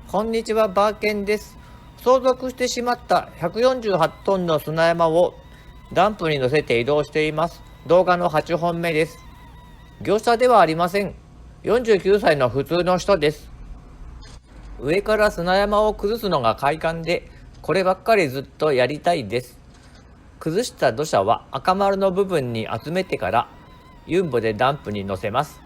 こんにちは、バーケンです。相続してしまった148トンの砂山をダンプに乗せて移動しています。動画の8本目です。業者ではありません。49歳の普通の人です。上から砂山を崩すのが快感で、こればっかりずっとやりたいです。崩した土砂は赤丸の部分に集めてからユンボでダンプに乗せます。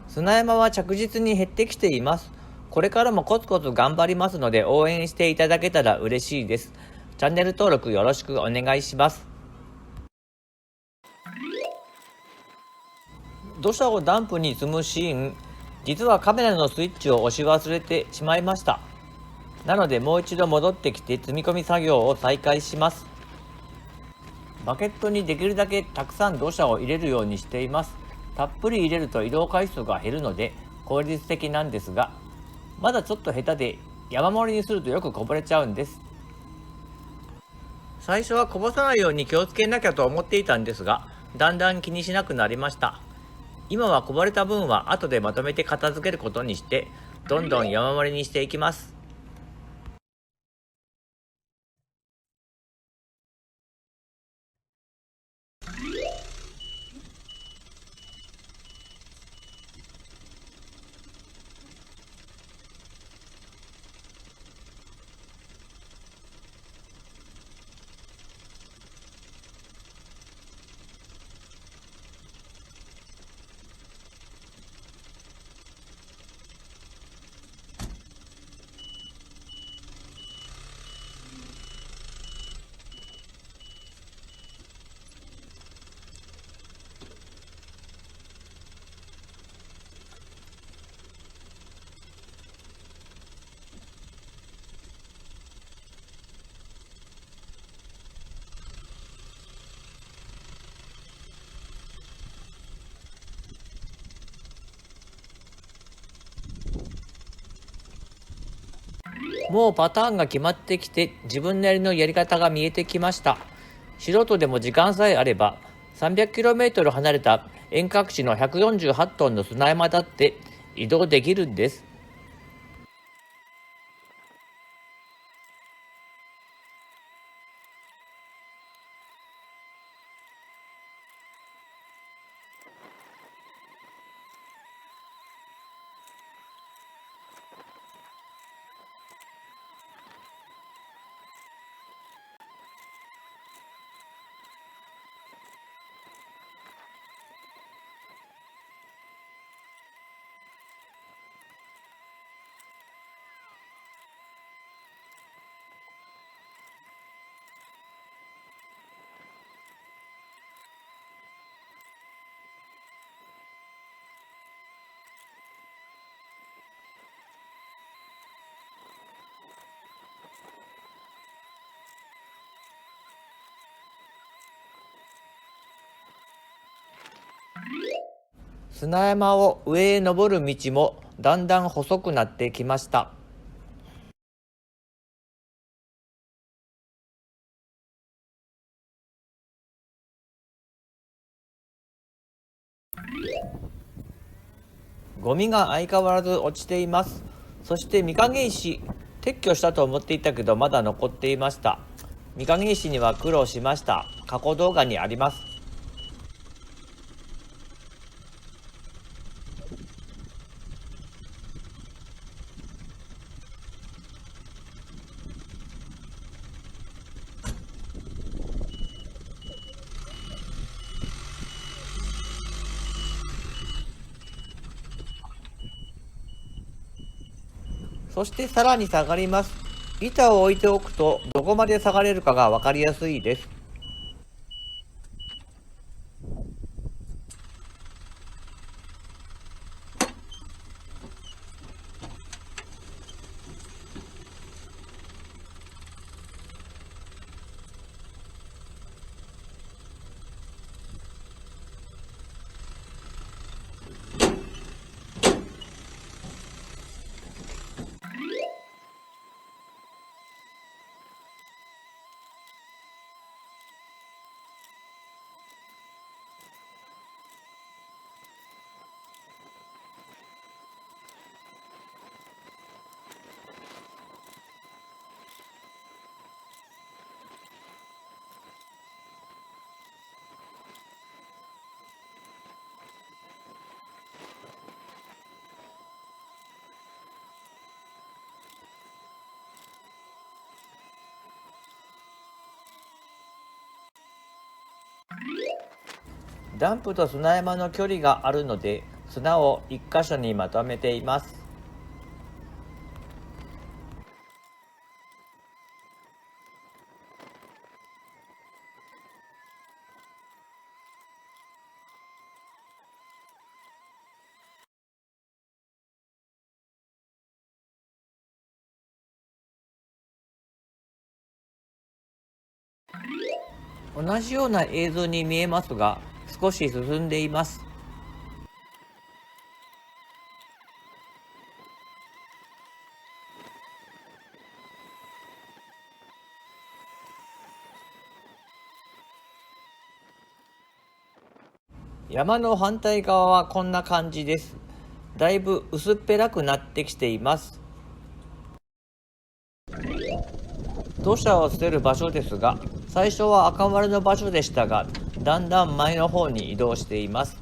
砂山は着実に減ってきています。これからもコツコツ頑張りますので応援していただけたら嬉しいです。チャンネル登録よろしくお願いします。土砂をダンプに積むシーン、実はカメラのスイッチを押し忘れてしまいました。なのでもう一度戻ってきて積み込み作業を再開します。バケットにできるだけたくさん土砂を入れるようにしています。たっぷり入れると移動回数が減るので効率的なんですが、まだちょっと下手で山盛りにするとよくこぼれちゃうんです。最初はこぼさないように気をつけなきゃと思っていたんですが、だんだん気にしなくなりました。今はこぼれた分は後でまとめて片付けることにして、どんどん山盛りにしていきます。もうパターンが決まってきて自分なりのやり方が見えてきました。素人でも時間さえあれば 300km 離れた遠隔地の148トンの砂山だって移動できるんです。砂山を上へ登る道もだんだん細くなってきました。ゴミが相変わらず落ちています。そして御影石、撤去したと思っていたけどまだ残っていました。御影石には苦労しました。過去動画にあります。そしてさらに下がります。板を置いておくとどこまで下がれるかがわかりやすいです。ダンプと砂山の距離があるので砂を1箇所にまとめています。同じような映像に見えますが少し進んでいます。山の反対側はこんな感じです。だいぶ薄っぺらくなってきています。土砂を捨てる場所ですが、最初は赤丸の場所でしたが、だんだん前の方に移動しています。